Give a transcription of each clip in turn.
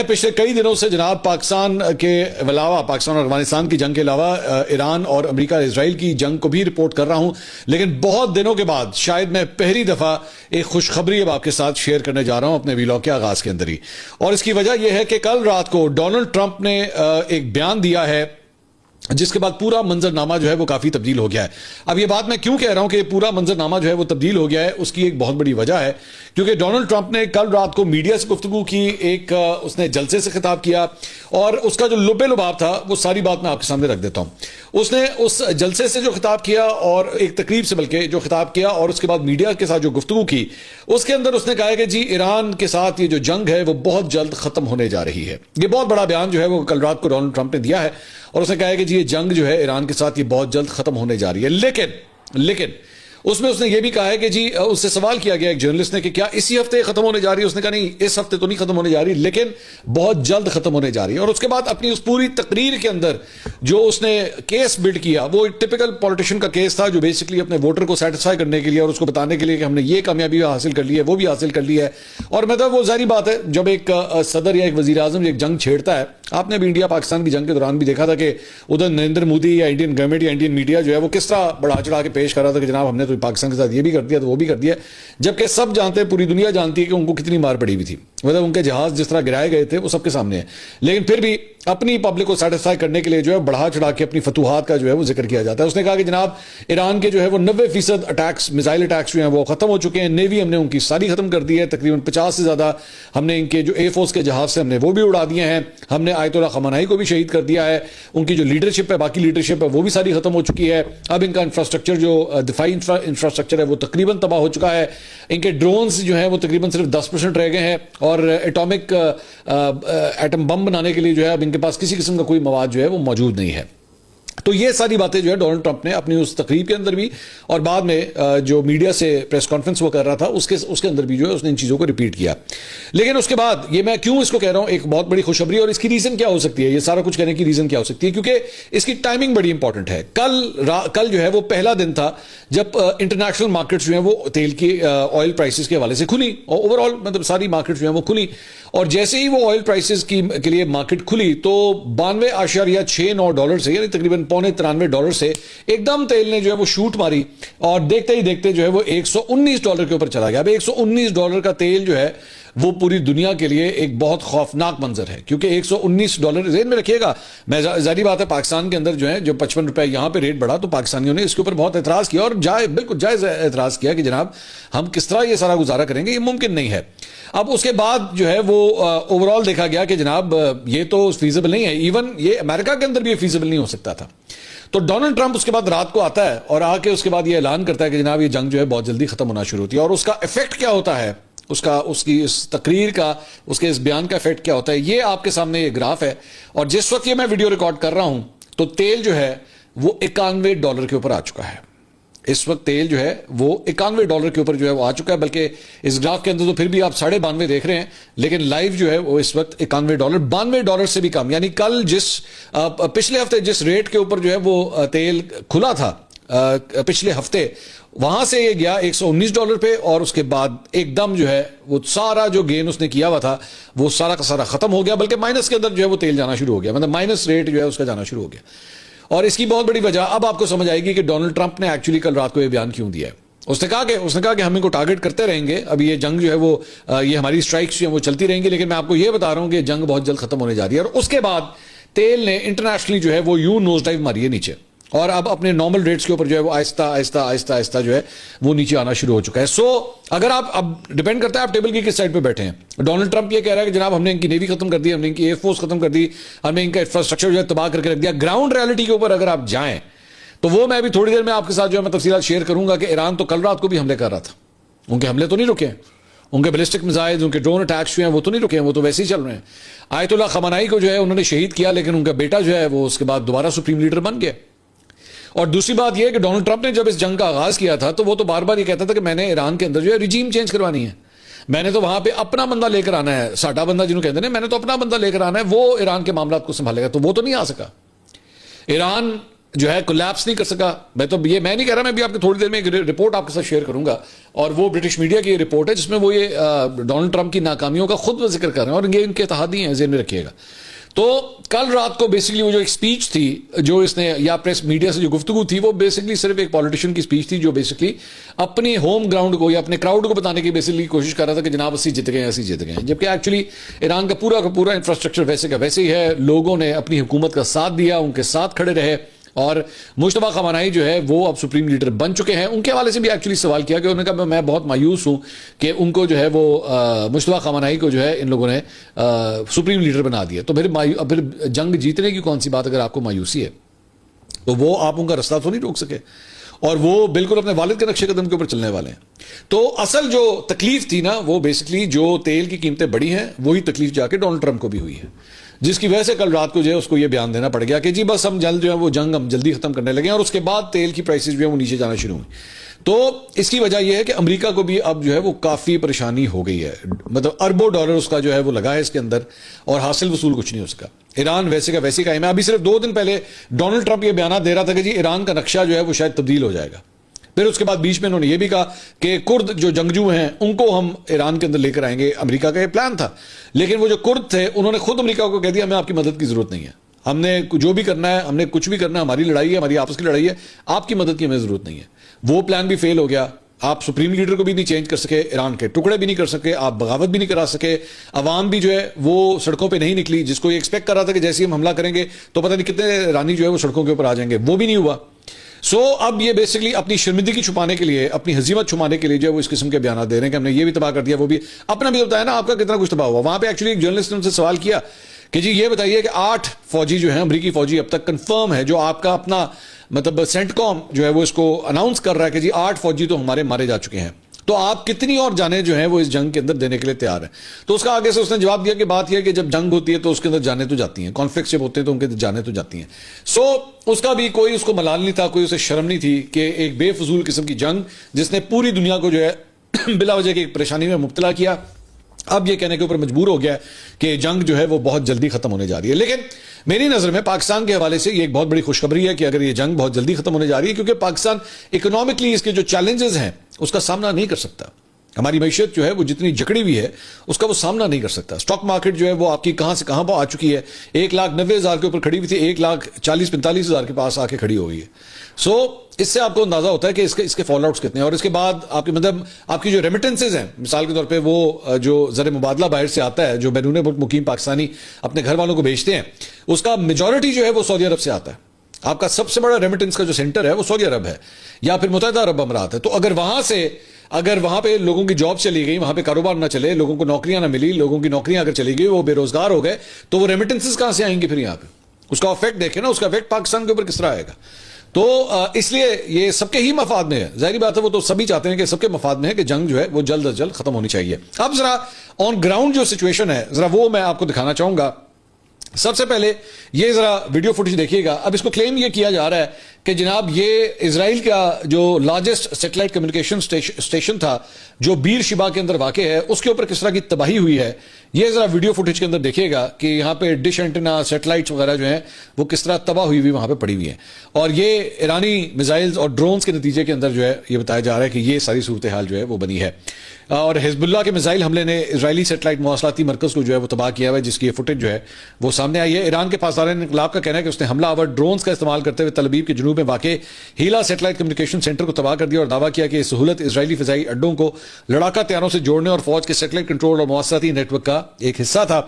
پچھلے کئی دنوں سے جناب پاکستان کے علاوہ پاکستان اور افغانستان کی جنگ کے علاوہ ایران اور امریکہ اسرائیل کی جنگ کو بھی رپورٹ کر رہا ہوں، لیکن بہت دنوں کے بعد شاید میں پہلی دفعہ ایک خوشخبری اب آپ کے ساتھ شیئر کرنے جا رہا ہوں اپنے ویلاگ کے آغاز کے اندر ہی، اور اس کی وجہ یہ ہے کہ کل رات کو ڈونلڈ ٹرمپ نے ایک بیان دیا ہے جس کے بعد پورا منظرنامہ جو ہے وہ کافی تبدیل ہو گیا ہے۔ اب یہ بات میں کیوں کہہ رہا ہوں کہ پورا منظرنامہ جو ہے وہ تبدیل ہو گیا ہے، اس کی ایک بہت بڑی وجہ ہے کیونکہ ڈونلڈ ٹرمپ نے کل رات کو میڈیا سے گفتگو کی، ایک اس نے جلسے سے خطاب کیا، اور اس کا جو لب لباب تھا وہ ساری بات میں آپ کے سامنے رکھ دیتا ہوں۔ اس نے اس جلسے سے جو خطاب کیا اور ایک تقریب سے بلکہ جو خطاب کیا اور اس کے بعد میڈیا کے ساتھ جو گفتگو کی، اس کے اندر اس نے کہا کہ جی ایران کے ساتھ یہ جو جنگ ہے وہ بہت جلد ختم ہونے جا رہی ہے۔ یہ بہت بڑا بیان جو ہے وہ کل رات کو ڈونلڈ ٹرمپ نے دیا ہے، اور اس نے کہا ہے کہ جی یہ جنگ جو ہے ایران کے ساتھ یہ بہت جلد ختم ہونے جا رہی ہے، لیکن اس میں اس نے یہ بھی کہا ہے کہ جی اس سے سوال کیا گیا ایک جرنلسٹ نے کہ کیا اسی ہفتے ختم ہونے جا رہی ہے، اس نے کہا نہیں اس ہفتے تو نہیں ختم ہونے جا رہی لیکن بہت جلد ختم ہونے جا رہی ہے۔ اور اس کے بعد اپنی اس پوری تقریر کے اندر جو اس نے کیس بلڈ کیا وہ ایک ٹپیکل پولیٹیشین کا کیس تھا جو بیسکلی اپنے ووٹر کو سیٹسفائی کرنے کے لیے اور اس کو بتانے کے لیے کہ ہم نے یہ کامیابی حاصل کر لی ہے وہ بھی حاصل کر لی ہے۔ اور مطلب وہ ظاہری بات ہے جب ایک صدر یا ایک وزیر اعظم ایک جنگ چھیڑتا ہے، آپ نے بھی انڈیا پاکستان کی جنگ کے دوران بھی دیکھا تھا کہ ادھر نریندر مودی یا انڈین گورنمنٹ یا انڈین میڈیا جو ہے وہ کس طرح بڑھا چڑھا کے پیش کر رہا تھا کہ جناب ہم نے تو پاکستان کے ساتھ یہ بھی کر دیا تو وہ بھی کر دیا، جبکہ سب جانتے ہیں، پوری دنیا جانتی ہے کہ ان کو کتنی مار پڑی ہوئی تھی، مطلب ان کے جہاز جس طرح گرائے گئے تھے وہ سب کے سامنے ہے، لیکن پھر بھی اپنی پبلک کو سیٹسفائی کرنے کے لیے جو ہے بڑھا چڑھا کے اپنی فتوحات کا جو ہے وہ ذکر کیا جاتا ہے۔ اس نے کہا کہ جناب ایران کے جو ہے وہ 90% اٹیکس میزائل اٹیکس جو ہیں وہ ختم ہو چکے ہیں، نیوی ہم نے ان کی ساری ختم کر دی ہے، تقریباً 50 سے زیادہ ہم نے ان کے جو ایئر فورس کے جہاز سے ہم نے وہ بھی اڑا دیے ہیں، ہم نے آیت اللہ خامنہئی کو بھی شہید کر دیا ہے، ان کی جو لیڈرشپ ہے باقی لیڈرشپ ہے وہ بھی ساری ختم ہو چکی ہے، اب ان کا انفراسٹرکچر جو دفاعی انفراسٹرکچر ہے وہ تقریباً تباہ ہو چکا ہے، ان کے ڈرونز جو ہیں وہ تقریباً صرف 10% رہ گئے ہیں، اور ایٹم بم بنانے کے لیے جو ہے اب ان کے پاس کسی قسم کا کوئی مواد جو ہے وہ موجود نہیں ہے۔ تو یہ ساری باتیں جو ہے ڈونلڈ ٹرمپ نے اپنی اس تقریب کے اندر بھی اور بعد میں جو میڈیا سے پریس کانفرنس وہ کر رہا تھا اس کے اندر بھی جو ہے اس نے ان چیزوں کو ریپیٹ کیا۔ لیکن اس کے بعد یہ میں کیوں اس کو کہہ رہا ہوں ایک بہت بڑی خوشخبری، اور اس کی ریزن کیا ہو سکتی ہے، یہ سارا کچھ کہنے کی ریزن کیا ہو سکتی ہے، کیونکہ اس کی ٹائمنگ بڑی امپورٹنٹ ہے۔ کل جو ہے وہ پہلا دن تھا جب انٹرنیشنل مارکیٹس جو ہیں وہ تیل کی آئل پرائسز کے حوالے سے کھلی، اور اوور آل مطلب ساری مارکیٹ جو ہیں وہ کھلی، اور جیسے ہی وہ آئل پرائسز کے لیے مارکیٹ کھلی تو $92.69 سے یعنی تقریباً $93 سے ایک دم تیل نے جو ہے وہ شوٹ ماری، اور دیکھتے ہی دیکھتے جو ہے وہ $119 کے اوپر چلا گیا۔ اب $119 کا تیل جو ہے وہ پوری دنیا کے لیے ایک بہت خوفناک منظر ہے، کیونکہ $119 ذہن میں رکھیے گا، میں ظاہری بات ہے پاکستان کے اندر جو ہے جو $55 یہاں پہ ریٹ بڑھا تو پاکستانیوں نے اس کے اوپر بہت اعتراض کیا، اور بالکل جائز اعتراض کیا کہ جناب ہم کس طرح یہ سارا گزارا کریں گے، یہ ممکن نہیں ہے۔ اب اس کے بعد جو ہے وہ اوور آل دیکھا گیا کہ جناب یہ تو فیزیبل نہیں ہے، ایون یہ امریکہ کے اندر بھی یہ فیزیبل نہیں ہو سکتا تھا۔ تو ڈونلڈ ٹرمپ اس کے بعد رات کو آتا ہے اور آ کے اس کے بعد یہ اعلان کرتا ہے کہ جناب یہ جنگ جو ہے بہت جلدی ختم ہونا شروع ہوتی ہے، اور اس کا افیکٹ کیا ہوتا ہے، اس کی اس تقریر کا، اس کے اس بیان کا افیکٹ کیا ہوتا ہے، یہ آپ کے سامنے یہ گراف ہے، اور جس وقت یہ میں ویڈیو ریکارڈ کر رہا ہوں تو تیل جو ہے وہ $91 کے اوپر آ چکا ہے۔ اس وقت تیل جو ہے وہ $91 کے اوپر جو ہے وہ آ چکا ہے، بلکہ اس گراف کے اندر تو پھر بھی آپ 92.5 دیکھ رہے ہیں، لیکن لائیو جو ہے وہ اس وقت $91 $92 سے بھی کم، یعنی کل پچھلے ہفتے جس ریٹ کے اوپر جو ہے وہ تیل کھلا تھا پچھلے ہفتے، وہاں سے یہ گیا $119 پہ، اور اس کے بعد ایک دم جو ہے وہ سارا جو گین اس نے کیا ہوا تھا وہ سارا کا سارا ختم ہو گیا، بلکہ مائنس کے اندر جو ہے وہ تیل جانا شروع ہو گیا، مطلب مائنس ریٹ جو ہے اس کا جانا شروع ہو گیا۔ اور اس کی بہت بڑی وجہ اب آپ کو سمجھ آئے گی کہ ڈونلڈ ٹرمپ نے ایکچولی کل رات کو یہ بیان کیوں دیا ہے۔ اس نے کہا کہ ہم ان کو ٹارگٹ کرتے رہیں گے، اب یہ جنگ جو ہے وہ یہ ہماری اسٹرائکس جو ہیں وہ چلتی رہیں گی، لیکن میں آپ کو یہ بتا رہا ہوں کہ جنگ بہت جلد ختم ہونے جا رہی ہے۔ اور اس کے بعد تیل نے انٹرنیشنلی جو ہے وہ یوں نوز ڈائیو ماری ہے نیچے، اور اب اپنے نارمل ریٹس کے اوپر جو ہے وہ آہستہ جو ہے وہ نیچے آنا شروع ہو چکا ہے۔ سو اگر آپ اب ڈیپینڈ کرتا ہے آپ ٹیبل کی کس سائڈ پہ بیٹھے ہیں۔ ڈونلڈ ٹرمپ یہ کہہ رہا ہے کہ جناب ہم نے ان کی نیوی ختم کر دی، ہم نے ان کی ایئر فورس ختم کر دی، ہم نے ان کا انفراسٹرکچر جو ہے تباہ کر کے رکھ دیا۔ گراؤنڈ ریالٹی کے اوپر اگر آپ جائیں تو وہ میں ابھی تھوڑی دیر میں آپ کے ساتھ جو ہے میں تفصیلات شیئر کروں گا کہ ایران تو کل رات کو بھی حملے کر رہا تھا، ان کے حملے تو نہیں رکے ہیں، ان کے بیلسٹک میزائل، ان کے ڈرون اٹیکس جو ہیں وہ تو نہیں رکے ہیں، وہ تو ویسے ہی چل رہے ہیں۔ آیت اللہ خامنہئی کو جو ہے انہوں نے شہید کیا، لیکن ان کا بیٹا جو ہے وہ اس کے بعد دوبارہ سپریم لیڈر بن گیا۔ اور دوسری بات یہ ہے کہ ڈونلڈ ٹرمپ نے جب اس جنگ کا آغاز کیا تھا تو وہ تو بار بار یہ کہتا تھا کہ میں نے ایران کے اندر جو ہے رجیم چینج کروانی ہے، میں نے تو وہاں پہ اپنا بندہ لے کر آنا ہے، ساڈا بندہ جنہوں کہتے ہیں میں نے تو اپنا بندہ لے کر آنا ہے، وہ ایران کے معاملات کو سنبھالے گا، تو وہ تو نہیں آ سکا۔ ایران جو ہے کولیپس نہیں کر سکا. میں نہیں کہہ رہا, میں بھی آپ کو تھوڑی دیر میں ایک رپورٹ آپ کے ساتھ شیئر کروں گا, اور وہ برٹش میڈیا کی رپورٹ ہے جس میں وہ یہ ڈونلڈ ٹرمپ کی ناکامیوں کا خود وہ ذکر کر رہے ہیں, اور یہ ان کے اتحادی ہیں, ذہن میں رکھیے گا. تو کل رات کو بیسکلی وہ جو ایک سپیچ تھی جو اس نے, یا پریس میڈیا سے جو گفتگو تھی, وہ بیسکلی صرف ایک پولیٹیشین کی سپیچ تھی جو بیسکلی اپنی ہوم گراؤنڈ کو یا اپنے کراؤڈ کو بتانے کی بیسکلی کوشش کر رہا تھا کہ جناب اسی جیت گئے, ایسی جیت گئے, جبکہ ایکچولی ایران کا پورا انفراسٹرکچر ویسے کا ویسے ہی ہے. لوگوں نے اپنی حکومت کا ساتھ دیا, ان کے ساتھ کھڑے رہے, اور مجتبیٰ خامنہئی جو ہے وہ اب سپریم لیڈر بن چکے ہیں. ان کے حوالے سے بھی ایکچولی سوال کیا کہ انہوں نے کہا میں بہت مایوس ہوں کہ ان کو جو ہے وہ مجتبیٰ خامنہئی کو جو ہے ان لوگوں نے سپریم لیڈر بنا دیا. تو پھر جنگ جیتنے کی کون سی بات اگر آپ کو مایوسی ہے, تو وہ آپ ان کا رستہ تو نہیں روک سکے, اور وہ بالکل اپنے والد کے نقش قدم کے اوپر چلنے والے ہیں. تو اصل جو تکلیف تھی نا, وہ بیسکلی جو تیل کی قیمتیں بڑھی ہیں, وہی تکلیف جا کے ڈونلڈ ٹرمپ کو بھی ہوئی ہے, جس کی وجہ سے کل رات کو جو ہے اس کو یہ بیان دینا پڑ گیا کہ جی بس ہم جلد جو ہے وہ جنگ ہم جلدی ختم کرنے لگے ہیں, اور اس کے بعد تیل کی پرائسز جو ہے وہ نیچے جانا شروع ہوئی. تو اس کی وجہ یہ ہے کہ امریکہ کو بھی اب جو ہے وہ کافی پریشانی ہو گئی ہے, مطلب اربوں ڈالر اس کا جو ہے وہ لگا ہے اس کے اندر, اور حاصل وصول کچھ نہیں اس کا. ایران ویسے کا ویسے قائم ہے. ابھی صرف 2 دن پہلے ڈونلڈ ٹرمپ یہ بیانات دے رہا تھا کہ جی ایران کا نقشہ جو ہے وہ شاید تبدیل ہو جائے گا. پھر اس کے بعد بیچ میں انہوں نے یہ بھی کہا کہ کرد جو جنگجو ہیں ان کو ہم ایران کے اندر لے کر آئیں گے. امریکہ کا یہ پلان تھا, لیکن وہ جو کرد تھے انہوں نے خود امریکہ کو کہہ دیا ہمیں آپ کی مدد کی ضرورت نہیں ہے, ہم نے جو بھی کرنا ہے, ہم نے کچھ بھی کرنا ہے, ہماری لڑائی ہے, ہماری آپس کی لڑائی ہے, آپ کی مدد کی ہمیں ضرورت نہیں ہے. وہ پلان بھی فیل ہو گیا. آپ سپریم لیڈر کو بھی نہیں چینج کر سکے, ایران کے ٹکڑے بھی نہیں کر سکے, آپ بغاوت بھی نہیں کرا سکے, عوام بھی جو ہے وہ سڑکوں پہ نہیں نکلی, جس کو یہ ایکسپیکٹ کر رہا تھا کہ جیسے ہم حملہ کریں گے تو پتہ نہیں کتنے ایرانی جو ہے وہ سڑکوں کے اوپر آ جائیں گے, وہ بھی نہیں ہوا. اب یہ بیسکلی اپنی شرمندگی چھپانے کے لیے, اپنی ہزیمت چھپانے کے لیے جو ہے وہ اس قسم کے بیانات دے رہے ہیں کہ ہم نے یہ بھی تباہ کر دیا, وہ بھی اپنا بھی بتایا نا آپ کا کتنا کچھ تباہ ہوا. وہاں پہ ایکچولی ایک جرنلسٹ نے ان سے سوال کیا کہ جی یہ بتائیے کہ 8 فوجی جو ہیں امریکی فوجی اب تک کنفرم ہے, جو آپ کا اپنا مطلب سینٹ کام جو ہے وہ اس کو اناؤنس کر رہا ہے کہ جی 8 فوجی تو ہمارے مارے جا چکے ہیں, تو آپ کتنی اور جانیں جو ہیں وہ اس جنگ کے اندر دینے کے لیے تیار ہیں. تو اس کا آگے سے اس نے جواب دیا کہ بات یہ ہے کہ جب جنگ ہوتی ہے تو اس کے اندر جانے تو جاتی ہیں, کانفلکٹس جب ہوتے ہیں تو ان کے اندر جانے تو جاتی ہیں. اس کا بھی کوئی اس کو ملال نہیں تھا, کوئی اسے شرم نہیں تھی کہ ایک بے فضول قسم کی جنگ جس نے پوری دنیا کو جو ہے بلا وجہ کی پریشانی میں مبتلا کیا, اب یہ کہنے کے اوپر مجبور ہو گیا کہ جنگ جو ہے وہ بہت جلدی ختم ہونے جا رہی ہے. لیکن میری نظر میں پاکستان کے حوالے سے یہ ایک بہت بڑی خوشخبری ہے کہ اگر یہ جنگ بہت جلدی ختم ہونے جا رہی ہے, کیونکہ پاکستان اکنامکلی اس کے جو چیلنجز ہیں اس کا سامنا نہیں کر سکتا. ہماری معیشت جو ہے وہ جتنی جکڑی ہوئی ہے اس کا وہ سامنا نہیں کر سکتا. اسٹاک مارکیٹ جو ہے وہ آپ کی کہاں سے کہاں پر آ چکی ہے, 1,90,000 کے اوپر کھڑی ہوئی تھی, 1,40,45,000 کے پاس آ کے کھڑی ہو گئی ہے. اس سے آپ کو اندازہ ہوتا ہے کہ اس کے فال آؤٹس کتنے ہیں. اور اس کے بعد آپ کے مطلب آپ کی جو ریمیٹنسز ہیں, مثال کے طور پہ وہ جو زر مبادلہ باہر سے آتا ہے جو بیرون ملک مقیم پاکستانی اپنے گھر والوں کو بھیجتے ہیں, اس کا میجورٹی جو ہے وہ سعودی عرب سے آتا ہے. آپ کا سب سے بڑا ریمیٹنس کا جو سینٹر ہے وہ سعودی عرب ہے یا پھر متحدہ عرب امارات ہے. تو اگر وہاں پہ لوگوں کی جاب چلی گئی, وہاں پہ کاروبار نہ چلے, لوگوں کو نوکریاں نہ ملی, لوگوں کی نوکریاں اگر چلی گئی, وہ بے روزگار ہو گئے, تو وہ ریمیٹنسز کہاں سے آئیں گے پھر یہاں پہ؟ اس کا افیکٹ دیکھیں نا, اس کا افیکٹ پاکستان کے اوپر کس طرح آئے گا. تو اس لیے یہ سب کے ہی مفاد میں ہے, ظاہری بات ہے وہ تو سبھی چاہتے ہیں کہ سب کے مفاد میں ہے کہ جنگ جو ہے وہ جلد از جلد ختم ہونی چاہیے. اب ذرا آن گراؤنڈ جو سچویشن ہے ذرا وہ میں آپ کو دکھانا چاہوں گا. سب سے پہلے یہ ذرا ویڈیو فوٹیج دیکھیے گا. اب اس کو کلیم یہ کیا جا رہا ہے کہ جناب یہ اسرائیل کا جو لارجسٹ سیٹلائٹ کمیونیکیشن اسٹیشن تھا جو بیر شبا کے اندر واقع ہے, اس کے اوپر کس طرح کی تباہی ہوئی ہے. یہ ذرا ویڈیو فوٹیج کے اندر دیکھیے گا کہ یہاں پہ ڈش اینٹینا, سیٹلائٹس وغیرہ جو ہیں وہ کس طرح تباہ ہوئی وہاں پہ پڑی ہوئی ہیں. اور یہ ایرانی میزائلز اور ڈرونز کے نتیجے کے اندر جو ہے یہ بتایا جا رہا ہے کہ یہ ساری صورتحال جو ہے وہ بنی ہے. اور حزب اللہ کے میزائل حملے نے اسرائیلی سیٹلائٹ مواصلاتی مرکز کو جو ہے وہ تباہ کیا ہوا ہے, جس کی یہ فوٹیج جو ہے وہ سامنے آئی ہے. ایران کے پاسداران انقلاب کا کہنا ہے کہ اس نے حملہ آور ڈرونز کا استعمال کرتے ہوئے تل ابیب کے جنوب میں واقع ہیلا سیٹلائٹ کمیونیکیشن سینٹر کو تباہ کر دیا اور دعویٰ کیا کہ یہ سہولت اسرائیلی فضائی اڈوں کو لڑاکا طیاروں سے جوڑنے اور فوج کے سیٹلائٹ کنٹرول اور مواصلاتی نیٹ ورک کا ایک حصہ تھا.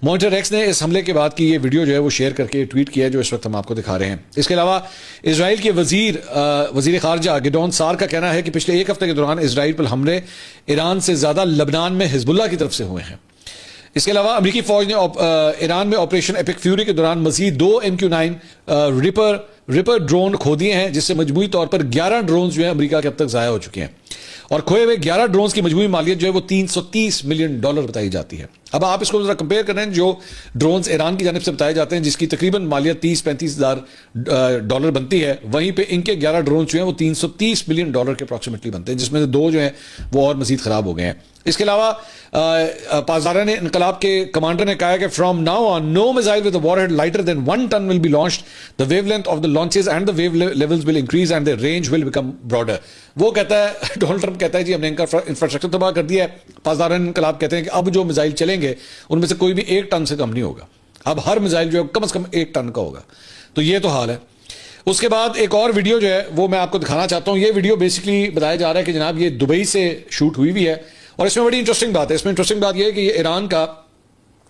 مانیٹر ایکس نے اس حملے کے بعد کی یہ ویڈیو جو ہے وہ شیئر کر کے ٹویٹ کیا ہے جو اس وقت ہم آپ کو دکھا رہے ہیں. اس کے علاوہ اسرائیل کے وزیر خارجہ گڈون سار کا کہنا ہے کہ پچھلے ایک ہفتے کے دوران اسرائیل پر حملے ایران سے زیادہ لبنان میں حزب اللہ کی طرف سے ہوئے ہیں. اس کے علاوہ امریکی فوج نے ایران میں آپریشن ایپک فیوری کے دوران مزید 2 MQ-9 ریپر ڈرون کھو دیے ہیں, جس سے مجموعی طور پر 11 ڈرونز جو ہیں امریکہ کے اب تک ضائع ہو چکے ہیں. اور کھوئے ہوئے 11 ڈرونز کی مجموعی مالیت جو ہے وہ $330 ملین بتائی جاتی ہے. اب آپ اس کو ذرا کمپیئر کریں, جو ڈرونز ایران کی جانب سے بتائے جاتے ہیں جس کی تقریباً مالیت 30-35 ہزار ڈالر بنتی ہے, وہیں پہ ان کے 11 ڈرونز جو ہیں وہ 330 ملین ڈالر کے اپروکسیمیٹلی بنتے ہیں, جس میں سے 2 جو ہیں وہ اور مزید خراب ہو گئے ہیں. اس کے علاوہ پاسداران انقلاب کے کمانڈر نے کہا کہ from now on no missile with war head lighter than 1 ton will be launched, the wave length of the launches and the wave levels will increase and the range will become broader. وہ کہتا ہے, Donald Trump کہتا ہے جی ہم نے ان کا infrastructure تباہ کر دیا ہے. پاسداران انقلاب کہتے ہیں کہ اب جو میزائل چلیں گے ان میں سے کوئی بھی 1 ٹن سے کم نہیں ہوگا, اب ہر میزائل جو ہے کم از کم 1 ٹن کا ہوگا. تو یہ تو حال ہے. اس کے بعد ایک اور ویڈیو جو ہے وہ میں آپ کو دکھانا چاہتا ہوں. یہ ویڈیو بیسکلی بتایا جا رہا ہے کہ جناب یہ دبئی سے شوٹ ہوئی ہوئی ہے, اور اس میں بڑی انٹرسٹنگ بات ہے. اس میں انٹرسٹنگ بات یہ ہے کہ یہ ایران کا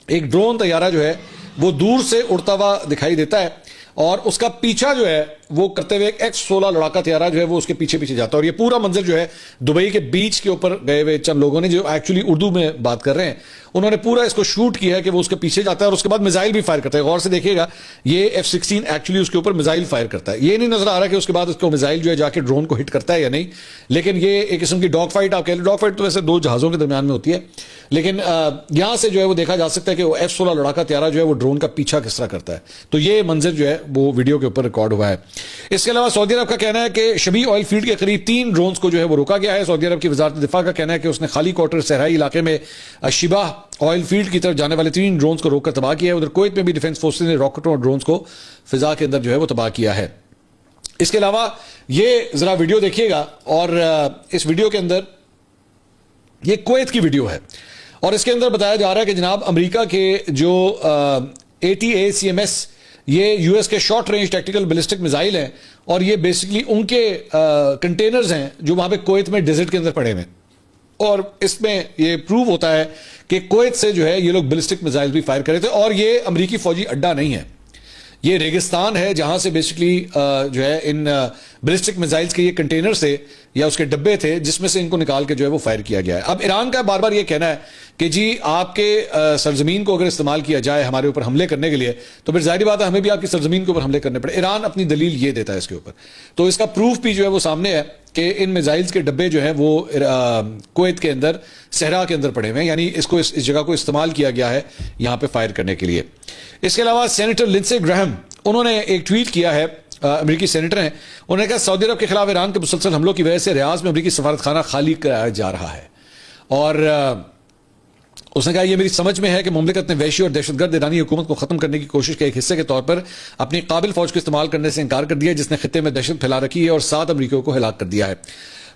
ایک ڈرون طیارہ جو ہے وہ دور سے اڑتا ہوا دکھائی دیتا ہے, اور اس کا پیچھا جو ہے وہ کرتے ہوئے ایک X-16 لڑاکا طیارہ جو ہے وہ اس کے پیچھے پیچھے جاتا ہے. اور یہ پورا منظر جو ہے دبئی کے بیچ کے اوپر گئے ہوئے چند لوگوں نے جو ایکچولی اردو میں بات کر رہے ہیں انہوں نے پورا اس کو شوٹ کیا ہے کہ وہ اس کے پیچھے جاتا ہے اور اس کے بعد میزائل بھی فائر کرتا ہے. غور سے دیکھیے گا یہ F-16 ایکچولی اس کے اوپر میزائل فائر کرتا ہے. یہ نہیں نظر آ رہا کہ اس کے بعد اس کو میزائل جو ہے جا کے ڈرون کو ہٹ کرتا ہے یا نہیں, لیکن یہ ایک قسم کی ڈاگ فائٹ آپ کہہ لیں. ڈاگ فائٹ تو ویسے 2 جہازوں کے درمیان میں ہوتی ہے, لیکن یہاں سے جو ہے وہ دیکھا جا سکتا ہے کہ وہ F-16 لڑاکا طیارہ جو ہے وہ ڈرون کا پیچھا کس طرح کرتا ہے. تو یہ منظر جو ہے وہ ویڈیو کے اوپر ریکارڈ ہوا ہے. اس کے علاوہ سعودی عرب کا کہنا ہے کہ شبی آئل فیلڈ کے قریب 3 ڈرونز کو جو ہے وہ روکا گیا ہے. سعودی عرب کی وزارت دفاع کا کہنا ہے کہ اس نے خالی کوارٹر صحرائی علاقے میں شبہ آئل فیلڈ کی طرف جانے والے 3 ڈرونز کو روک کر تباہ کیا ہے. ادھر کویت میں بھی ڈیفنس فورسز نے راکٹوں اور ڈرونز کو فضا کے اندر جو ہے وہ تباہ کیا ہے. اس کے علاوہ یہ ذرا ویڈیو دیکھیے گا, اور اس ویڈیو کے اندر یہ کویت کی ویڈیو ہے, اور اس کے اندر بتایا جا رہا ہے کہ جناب امریکہ کے جو ATACMS یہ یو ایس کے short range tactical ballistic missile ہیں, اور یہ بیسکلی ان کے کنٹینرز ہیں جو وہاں پہ کویت میں ڈیزرٹ کے اندر پڑے ہوئے ہیں. اور اس میں یہ پروو ہوتا ہے کہ کویت سے جو ہے یہ لوگ بیلسٹک میزائل بھی فائر کرے تھے, اور یہ امریکی فوجی اڈا نہیں ہے, یہ ریگستان ہے جہاں سے بیسکلی جو ہے ان بیلسٹک میزائلز کے یہ کنٹینر سے یا اس کے ڈبے تھے جس میں سے ان کو نکال کے جو ہے وہ فائر کیا گیا ہے. اب ایران کا بار بار یہ کہنا ہے کہ جی آپ کے سرزمین کو اگر استعمال کیا جائے ہمارے اوپر حملے کرنے کے لیے تو پھر ظاہری بات ہے ہمیں بھی آپ کی سرزمین کے اوپر حملے کرنے پڑے. ایران اپنی دلیل یہ دیتا ہے اس کے اوپر, تو اس کا پروف بھی جو ہے وہ سامنے ہے کہ ان میزائلز کے ڈبے جو ہیں وہ کویت کے اندر صحرا کے اندر پڑے ہوئے ہیں, یعنی اس کو اس جگہ کو استعمال کیا گیا ہے یہاں پہ فائر کرنے کے لیے. اس کے علاوہ سینیٹر لنسے گراہم انہوں نے ایک ٹویٹ کیا ہے, امریکی سینیٹر ہیں, انہوں نے کہا سعودی عرب کے خلاف ایران کے مسلسل حملوں کی وجہ سے ریاض میں امریکی سفارت خانہ خالی کرایا جا رہا ہے, اور اس نے کہا یہ میری سمجھ میں ہے کہ مملکت نے وحشی اور دہشت گرد ایرانی حکومت کو ختم کرنے کی کوشش کے ایک حصے کے طور پر اپنی قابل فوج کو استعمال کرنے سے انکار کر دیا جس نے خطے میں دہشت پھیلا رکھی ہے اور 7 امریکیوں کو ہلاک کر دیا ہے.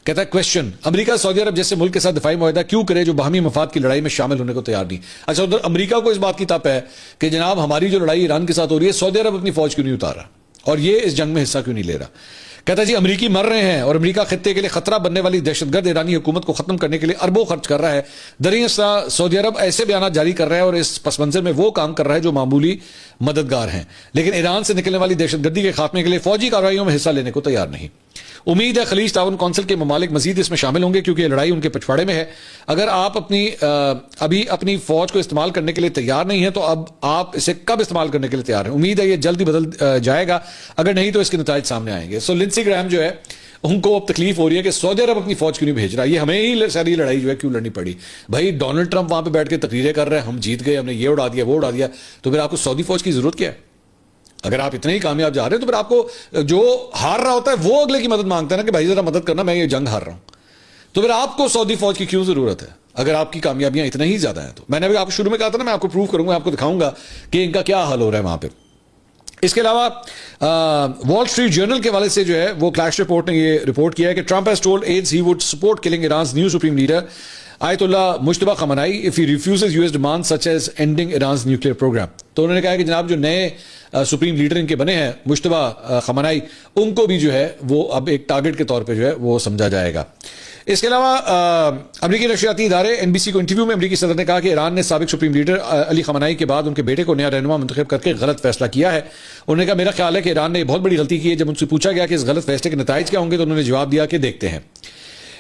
کہتا ہے کویشچن, امریکہ سعودی عرب جیسے ملک کے ساتھ دفاعی معاہدہ کیوں کرے جو باہمی مفاد کی لڑائی میں شامل ہونے کو تیار نہیں. اچھا ادھر امریکہ کو اس بات کی تپ ہے کہ جناب ہماری جو لڑائی ایران کے ساتھ ہو رہی ہے سعودی عرب اپنی فوج کیوں نہیں اتار رہا اور یہ اس جنگ میں حصہ کیوں نہیں لے رہا. کہتا ہے جی امریکی مر رہے ہیں اور امریکہ خطے کے لیے خطرہ بننے والی دہشت گرد ایرانی حکومت کو ختم کرنے کے لیے اربوں خرچ کر رہا ہے. دریں سعودی عرب ایسے بیانات جاری کر رہا ہے اور اس پس منظر میں وہ کام کر رہا ہے جو معمولی مددگار ہیں, لیکن ایران سے نکلنے والی دہشت گردی کے خاتمے کے لیے فوجی کارروائیوں میں حصہ لینے کو تیار نہیں. امید ہے خلیج تعاون کونسل کے ممالک مزید اس میں شامل ہوں گے کیونکہ یہ لڑائی ان کے پچھواڑے میں ہے. اگر آپ ابھی اپنی فوج کو استعمال کرنے کے لیے تیار نہیں ہیں تو اب آپ اسے کب استعمال کرنے کے لیے تیار ہیں. امید ہے یہ جلدی بدل جائے گا, اگر نہیں تو اس کے نتائج سامنے آئیں گے. سو لنسی گراہم جو ہے ان کو اب تکلیف ہو رہی ہے کہ سعودی عرب اپنی فوج کیوں نہیں بھیج رہا, یہ ہمیں ہی ساری لڑائی جو ہے کیوں لڑنی پڑی. بھائی ڈونلڈ ٹرمپ وہاں پہ بیٹھ کے تقریریں کر رہے ہیں ہم جیت گئے, ہم نے یہ اڑا دیا وہ اڑا دیا, تو پھر آپ کو سعودی فوج کی ضرورت کیا ہے؟ اگر آپ اتنے ہی کامیاب جا رہے ہیں تو پھر آپ کو جو ہار رہا ہوتا ہے وہ اگلے کی مدد مانگتا ہے نا کہ بھائی ذرا مدد کرنا میں یہ جنگ ہار رہا ہوں, تو پھر آپ کو سعودی فوج کی کیوں ضرورت ہے اگر آپ کی کامیابیاں اتنا ہی زیادہ ہیں. تو میں نے ابھی آپ کو شروع میں کہا تھا نا میں آپ کو پروو کروں گا, آپ کو دکھاؤں گا کہ ان کا کیا حل ہو رہا ہے وہاں پہ. اس کے علاوہ وال اسٹریٹ جرنل کے حوالے سے جو ہے وہ کلیش رپورٹ نے یہ رپورٹ کیا ہے کہ Trump has told aides he would support killing Iran's new supreme leader Ayatollah Mujtaba خامنائی if he refuses US demands such as ending Iran's nuclear program. تو انہوں نے کہا کہ جناب جو نئے سپریم لیڈر ان کے بنے ہیں مجتبی خامنائی, ان کو بھی جو ہے وہ اب ایک ٹارگٹ کے طور پہ جو ہے وہ سمجھا جائے گا. اس کے علاوہ امریکی نشریاتی ادارے NBC کو انٹرویو میں امریکی صدر نے کہا کہ ایران نے سابق سپریم لیڈر علی خامنائی کے بعد ان کے بیٹے کو نیا رہنما منتخب کر کے غلط فیصلہ کیا ہے. انہوں نے کہا میرا خیال ہے کہ ایران نے بہت بڑی غلطی کی ہے. جب ان سے پوچھا گیا کہ اس غلط فیصلے کے نتائج کیا ہوں گے تو انہوں نے جواب دیا کہ دیکھتے ہیں.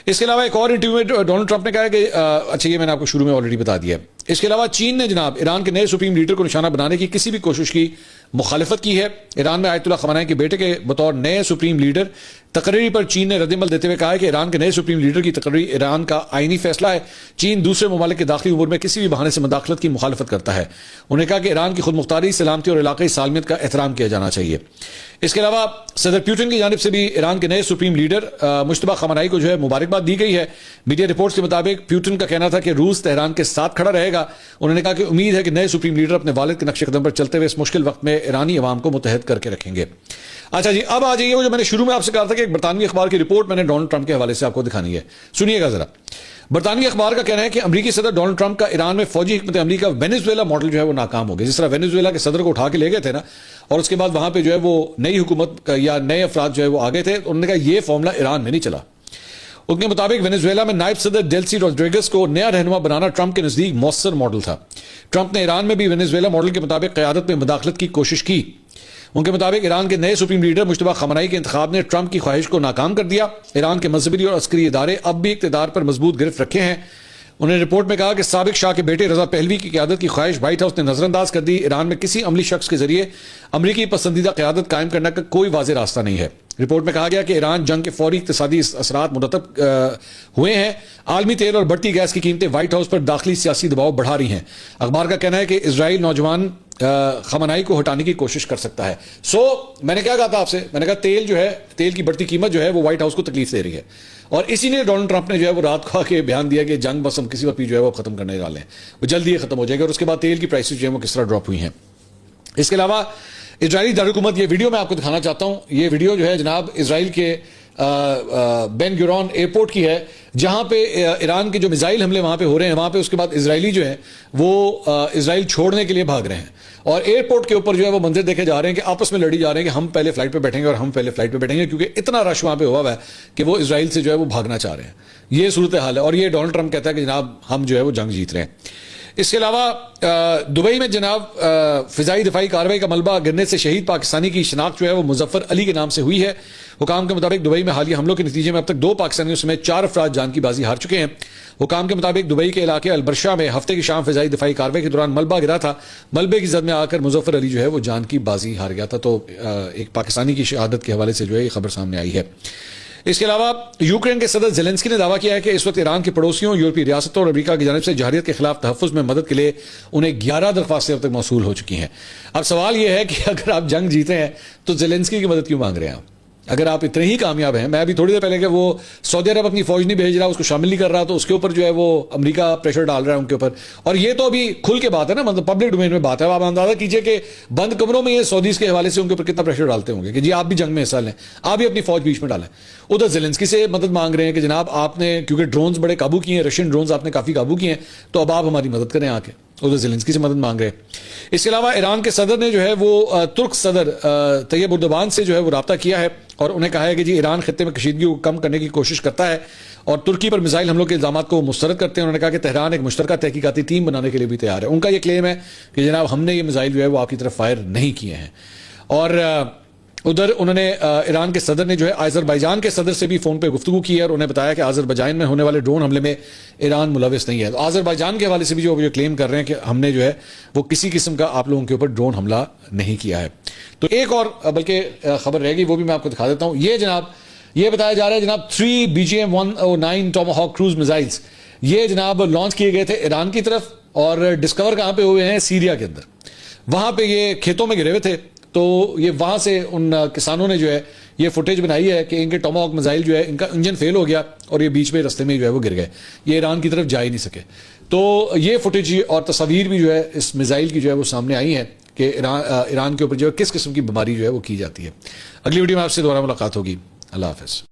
اس کے علاوہ ایک اور انٹرویو میں ڈونلڈ ٹرمپ نے کہا کہ اچھا یہ میں نے آپ کو شروع میں آلریڈی بتا دیا ہے. اس کے علاوہ چین نے جناب ایران کے نئے سپریم لیڈر کو نشانہ بنانے کی کسی بھی کوشش کی مخالفت کی ہے۔ ایران میں آیت اللہ خامنہ ای کے بیٹے کے بطور نئے سپریم لیڈر تقرری پر چین نے رد عمل دیتے ہوئے کہا ہے کہ ایران کے نئے سپریم لیڈر کی تقرری ایران کا آئینی فیصلہ ہے۔ چین دوسرے ممالک کے داخلی امور میں کسی بھی بہانے سے مداخلت کی مخالفت کرتا ہے۔ انہوں نے کہا کہ ایران کی خود مختاری، سلامتی اور علاقائی سالمیت کا احترام کیا جانا چاہیے۔ اس کے علاوہ صدر پیوٹن کی جانب سے بھی ایران کے نئے سپریم لیڈر مجتبیٰ خامنہ ای کو جو ہے مبارکباد دی گئی ہے۔ میڈیا رپورٹس کے مطابق پیوٹن کا کہنا تھا کہ روس تہران کے ساتھ کھڑا رہے گا۔ انہوں نے کہا کہ امید ہے کہ نئے سپریم لیڈر اپنے والد کے نقش قدم پر چلتے ہوئے اس مشکل وقت میں ایرانی عوام کو متحد کر کے رکھیں گے۔ اچھا جی، اب آ جائیے وہ جو میں نے شروع میں آپ سے کہا تھا کہ ایک برطانوی اخبار کی رپورٹ میں نے ڈونلڈ ٹرمپ کے حوالے سے آپ کو دکھانی ہے، سنیے گا ذرا۔ برطانوی اخبار کا کہنا ہے کہ امریکی صدر ڈونلڈ ٹرمپ کا ایران میں فوجی حکمت عملی کا وینیزویلا ماڈل جو ہے وہ ناکام ہو گیا۔ جس طرح وینیزویلا کے صدر کو اٹھا کے لے گئے تھے نا، اور اس کے بعد وہاں پہ جو ہے وہ نئی حکومت یا نئے افراد جو ہے وہ آگے تھے، انہوں نے کہا یہ فارمولا ایران میں نہیں چلا۔ ان کے مطابق وینیزویلا میں نائب صدر ڈیلسی روڈریگز کو نیا رہنما بنانا ٹرمپ کے نزدیک مؤثر ماڈل تھا۔ ٹرمپ نے ایران میں بھی وینیزویلا ماڈل کے مطابق قیادت میں مداخلت کی کوشش کی۔ ان کے مطابق ایران کے نئے سپریم لیڈر مجتبیٰ خامنہ ای کے انتخاب نے ٹرمپ کی خواہش کو ناکام کر دیا۔ ایران کے مذہبی اور عسکری ادارے اب بھی اقتدار پر مضبوط گرفت رکھے ہیں۔ انہوں نے رپورٹ میں کہا کہ سابق شاہ کے بیٹے رضا پہلوی کی قیادت کی خواہش وائٹ ہاؤس نے نظر انداز کر دی۔ ایران میں کسی عملی شخص کے ذریعے امریکی پسندیدہ قیادت قائم کرنے کا کوئی واضح راستہ نہیں ہے۔ رپورٹ میں کہا گیا کہ ایران جنگ کے فوری اقتصادی اثرات مرتب ہوئے ہیں۔ عالمی تیل اور بڑھتی گیس کی قیمتیں وائٹ ہاؤس پر داخلی سیاسی دباؤ بڑھا رہی ہیں۔ اخبار کا کہنا ہے کہ اسرائیل نوجوان خامنہ ای کو ہٹانے کی کوشش کر سکتا ہے۔ میں نے کیا کہا تھا آپ سے، میں نے کہا تیل جو ہے، تیل کی بڑھتی قیمت جو ہے وہ وائٹ ہاؤس کو تکلیف دے رہی ہے، اور اسی لیے ڈونلڈ ٹرمپ نے جو ہے وہ رات کو آ کے بیان دیا کہ جنگ بس ہم کسی وقت بھی جو ہے وہ ختم کرنے والے ہیں، وہ جلدی یہ ختم ہو جائے گا۔ اور اس کے بعد تیل کی پرائسز جو ہے وہ کس طرح ڈراپ ہوئی ہیں۔ اس کے علاوہ اسرائیلی دارالحکومت، یہ ویڈیو میں آپ کو دکھانا چاہتا ہوں۔ یہ ویڈیو جو ہے جناب اسرائیل کے بین گورون ایئرپورٹ کی ہے، جہاں پہ ایران کے جو میزائل حملے وہاں پہ ہو رہے ہیں، وہاں پہ اس کے بعد اسرائیلی جو ہیں وہ اسرائیل چھوڑنے کے لیے بھاگ رہے ہیں، اور ایئرپورٹ کے اوپر جو ہے وہ منظر دیکھے جا رہے ہیں کہ آپس میں لڑی جا رہے ہیں کہ ہم پہلے فلائٹ پہ بیٹھیں گے اور ہم پہلے فلائٹ پہ بیٹھیں گے، کیونکہ اتنا رش وہاں پہ ہوا ہے کہ وہ اسرائیل سے جو ہے وہ بھاگنا چاہ رہے ہیں۔ یہ صورتحال ہے، اور یہ ڈونلڈ ٹرمپ کہتا ہے کہ جناب ہم جو ہے وہ جنگ جیت رہے ہیں۔ اس کے علاوہ دبئی میں جناب فضائی دفاعی کارروائی کا ملبہ گرنے سے شہید پاکستانی کی شناخت جو ہے وہ مظفر علی کے نام سے ہوئی ہے۔ حکام کے مطابق دبئی میں حالیہ حملوں کے نتیجے میں اب تک 2 پاکستانیوں سمیت 4 افراد جان کی بازی ہار چکے ہیں۔ حکام کے مطابق دبئی کے علاقے البرشا میں ہفتے کی شام فضائی دفاعی کارروائی کے دوران ملبہ گرا تھا۔ ملبے کی زد میں آ کر مظفر علی جو ہے وہ جان کی بازی ہار گیا تھا۔ تو ایک پاکستانی کی شہادت کے حوالے سے جو ہے یہ خبر سامنے آئی ہے۔ اس کے علاوہ یوکرین کے صدر زیلنسکی نے دعویٰ کیا ہے کہ اس وقت ایران کے پڑوسیوں، یورپی ریاستوں اور امریکہ کی جانب سے جارحیت کے خلاف تحفظ میں مدد کے لیے انہیں 11 درخواستیں اب تک موصول ہو چکی ہیں۔ اب سوال یہ ہے کہ اگر آپ جنگ جیتے ہیں تو زیلنسکی کی مدد کیوں مانگ رہے ہیں آپ؟ اگر آپ اتنے ہی کامیاب ہیں، میں ابھی تھوڑی دیر پہلے کہ وہ سعودی عرب اپنی فوج نہیں بھیج رہا، اس کو شامل نہیں کر رہا، تو اس کے اوپر جو ہے وہ امریکہ پریشر ڈال رہا ہے ان کے اوپر، اور یہ تو ابھی کھل کے بات ہے نا، مطلب پبلک ڈومین میں بات ہے۔ آپ اندازہ کیجئے کہ بند کمروں میں یہ سعودیز کے حوالے سے ان کے اوپر کتنا پریشر ڈالتے ہوں گے کہ جی آپ بھی جنگ میں حصہ لیں، آپ بھی اپنی فوج بیچ میں ڈالیں۔ ادھر زیلنسکی سے مدد مانگ رہے ہیں کہ جناب آپ نے کیونکہ ڈرونز بڑے قابو کیے ہیں، رشین ڈرونز آپ نے کافی قابو کیے ہیں، تو اب آپ ہماری مدد کریں آ کے، ادھر زیلنسکی سے مدد مانگ رہے ہیں۔ اس کے علاوہ ایران کے صدر نے جو ہے وہ ترک صدر طیب اردوغان سے جو ہے وہ رابطہ کیا ہے، اور انہیں کہا ہے کہ جی ایران خطے میں کشیدگی کو کم کرنے کی کوشش کرتا ہے اور ترکی پر میزائل حملوں کے الزامات کو مسترد کرتے ہیں۔ انہوں نے کہا کہ تہران ایک مشترکہ تحقیقاتی ٹیم بنانے کے لیے بھی تیار ہے۔ ان کا یہ کلیم ہے کہ جناب ہم نے یہ میزائل جو ہے وہ آپ کی طرف فائر نہیں کیے ہیں۔ اور ادھر انہوں نے ایران کے صدر نے جو ہے آذربائیجان کے صدر سے بھی فون پہ گفتگو کی ہے، اور انہیں بتایا کہ آذربائیجان میں ہونے والے ڈرون حملے میں ایران ملوث نہیں ہے۔ تو آذربائیجان کے حوالے سے بھی جو کلیم کر رہے ہیں کہ ہم نے جو ہے وہ کسی قسم کا آپ لوگوں کے اوپر ڈرون حملہ نہیں کیا ہے۔ تو ایک اور بلکہ خبر رہ گئی، وہ بھی میں آپ کو دکھا دیتا ہوں۔ یہ جناب یہ بتایا جا رہا ہے جناب 3 BGM-109 ٹاماہاک کروز میزائلز یہ جناب لانچ کیے گئے تھے ایران کی طرف، اور ڈسکور کہاں پہ ہوئے ہیں؟ سیریا کے اندر۔ وہاں پہ یہ کھیتوں میں گرے ہوئے تھے، تو یہ وہاں سے ان کسانوں نے جو ہے یہ فوٹیج بنائی ہے کہ ان کے ٹاماہاک میزائل جو ہے ان کا انجن فیل ہو گیا اور یہ بیچ میں رستے میں جو ہے وہ گر گئے، یہ ایران کی طرف جا ہی نہیں سکے۔ تو یہ فوٹیج اور تصاویر بھی جو ہے اس میزائل کی جو ہے وہ سامنے آئی ہیں کہ ایران کے اوپر جو ہے کس قسم کی بیماری جو ہے وہ کی جاتی ہے۔ اگلی ویڈیو میں آپ سے دوبارہ ملاقات ہوگی۔ اللہ حافظ۔